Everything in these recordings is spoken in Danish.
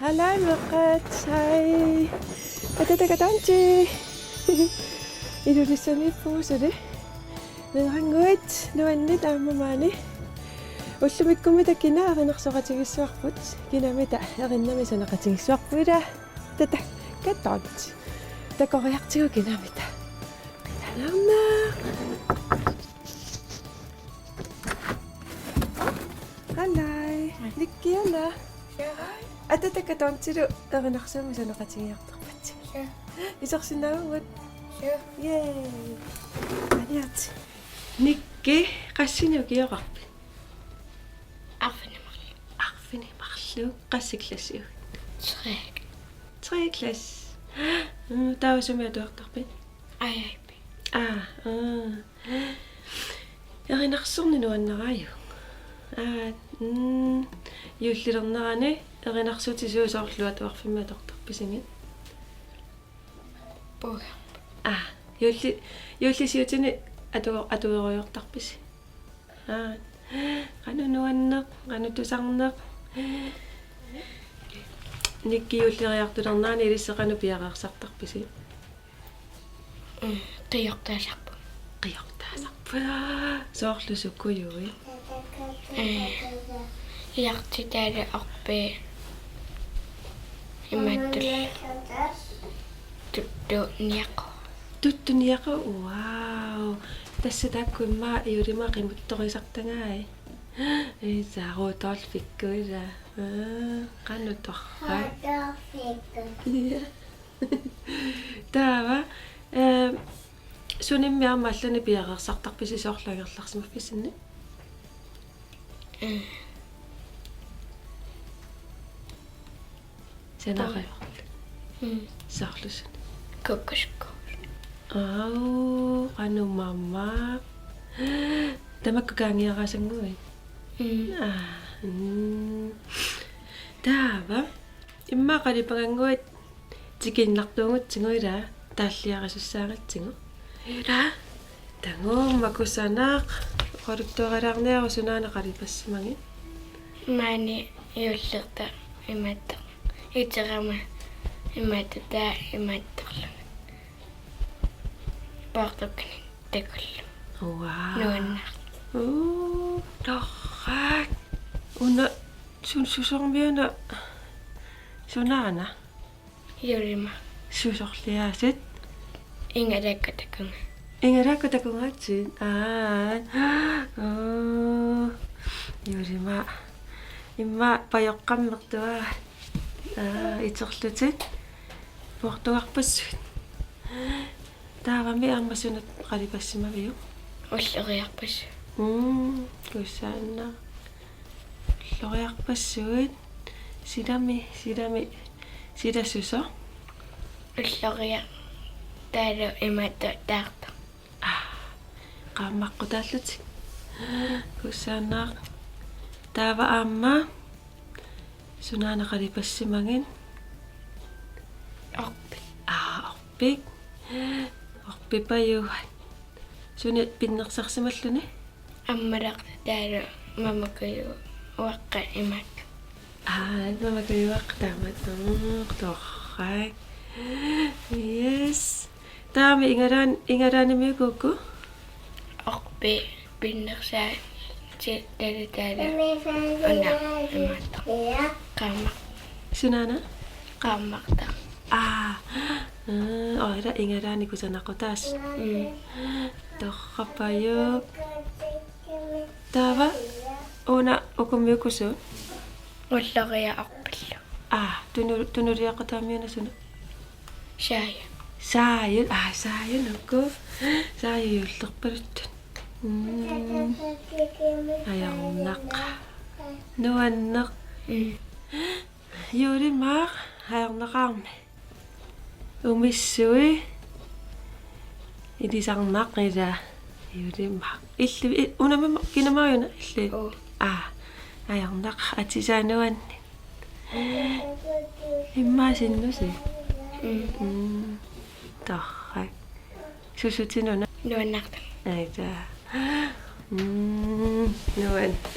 Hallo Lukat, hai. Teka tanci. Idurissan ippuusuli. Nerangguit, nuanni taamamaani. Ullumikkumita kinaarinarsoqatigissuarput. Kinamita erinnami sanaqatigissuarpuila. Tata kattorit. Takoriartigu kinamita. Talarna. Hallai. Nikkiala. Ataka tantilu erinarsaami sanaqatigiartarpat. Isorsinaagut. Yay. Aniat. Nikki qassini ukiaqarpi. Arfini marlu qassiklassiu. 3 klasse. Tausumi atuartarpit. Ajaipi. Erinarsorni nuannaraaju. Юллилернерани эринарсути суусоорлуа туарфимма тортарписингит. Пуга. Юллисиутини атуеруйортарписи. Qaну нуаннеq, qaну тусарнеq. Никки юллериартулернаани илиссеqanu пиареерсартарписи. Тиортаасарпу. Qiortaasarpula. Sooрлусуккуюи. Иартитаале арпи иматтул тутту ниақо. Tuttuniaqu wow. Tässä takkuimma iurima qimuttorisartangaai. Saaruutorfikkuila. Qannutorra. Taava sunimmiarmaallani piareersartarpisi soorlagerlarsimaffisinni. Senaqayorlu. Soorlusun. Kokkoskko. Qanu mamma. Tamakkukaangiarasangui. Taava imma qalipanganguit tikinnartuungutsinguila taalliarasussaagatsingu. Ila tanguummakusanaaq qoluttuaqalaarniaru sunaana qalipassimagi. Maani иуллерта иматта. Итерама иматтаа иматтерлу. Портокни такуллу. Wow. Нуаннар. Torrak. Una susormiana sunaana Юрима. susorliaasit. Ингалаккатакунга. Ingarakutakungatsin. Yurima. Imma pajoqqammertua. Iterlutit. Portuarpassut. Taavami armasunat qalipassimaviu. Уллериарпас. Kussaanna. Loriarpassuit. Sidami sidassuso. Уллерия таалу иматта таарта. Qaammaqqutallutik. Kussaannaaq. Taava aamma. Sunaana qalipassimagin. Орпи. Orpik. Orpipayuat. Sunit pinnersarsimalluni. Аммалақ таалу мамакаю уаққа имат. Mamakayuaq taamat. Torrak. Yes. Taami ingaranimiukukku. Орпи пиннерсаа таалу она имат. Qaamma Sunaana. qaammarta. Ora ingarani kusanaqutaas. Torrapayuq. Taava una ukumiukusu. Уллериа арпиллу. Tunuriaqutaamiuna sunu. Шаая. Saayun saayunukku. Saayuyullerpaluttut. Ajornaq. Nuanneq. Yulimaaq ajornaqaarmi. Umissui. Ilisarnaq ila. Yulimaaq. Illi unamma kinamaayuna illi. Ajornaq atisaanuanni. Immasinnusi. Torrak. Susutinuna. Nuannarta. Aita. Nuannaq.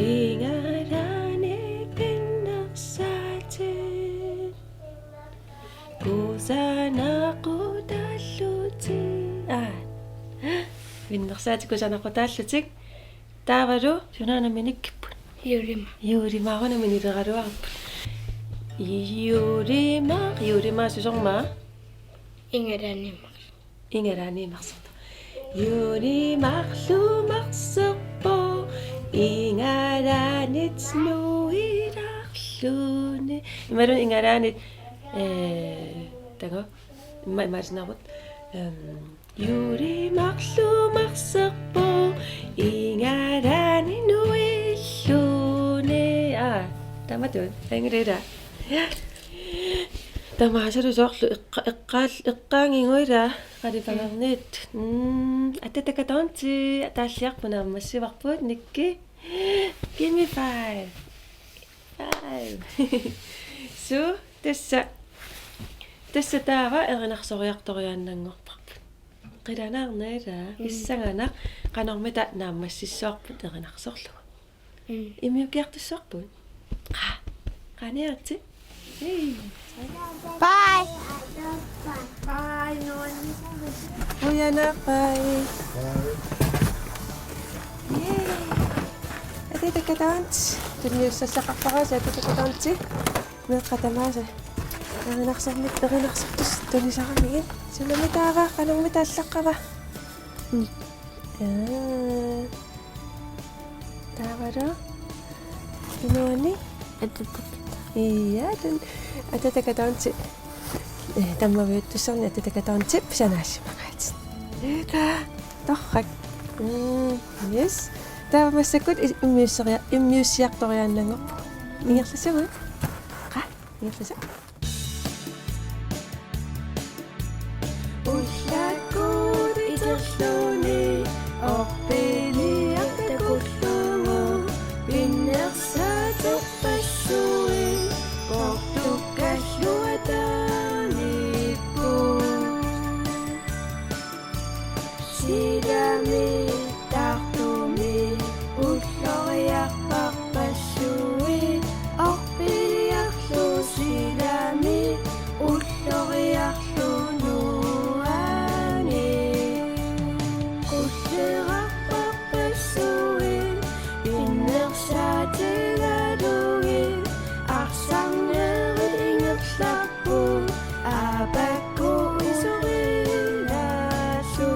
Ingarani pinagsatin kung saan ako talutin. Pinagsatin kung saan ako talutin. Tawaro, yun na namin ikipon. Yurima. Yurima ako namin iragaruapon. Yurima susongma. Ingarani mak. Ingarani maksud. Yurima lumaksok po. Ingaranit nuirak lune. Meron ingaranit tengok. Mas nabot. Yurima lumaksok po. Ingaranit nuirak lune. Tama tuh. Engrera. Tama sa rusok iqqaangi ngoira qari pangarnit attatakatonti ataallиарпуна массиварпут никки give me 5 so tassa taava erinarсориарториааннангорпарпут qilanaarnaila issangana qanormita naammassissoarput erinarsorlugu imiukiartussarput qaniarti Bye. Bye, Noni. Oh, yan na, bye. Yay! Ate, dance. Sasakak pa kasi, ate, dance. Nakatamasa. Nakasakmit, nakasaktos. Tuloy sa kami. Sinamita ka, kanang mitasak ka ba? Yan. Tawa ro? Noni? Ito. Iya, dan attatakatonti. Tamma viuttussarni attatakatonti pisanaasimaaqaat. Torrak. Yes. Tava massakut immiussiartoriaannangorpu. Ingerlassagu. Qa? Ingerlassa. Ullakut iterluni orpini attakullugu pinnersaateppassui Sidami tartumi ulloriarparpassui orpiliarlu sidami ulloriarlu nuani kullerarparpassui pinnersaatigalugi arsarneri ingerlappu abakku isurilasu.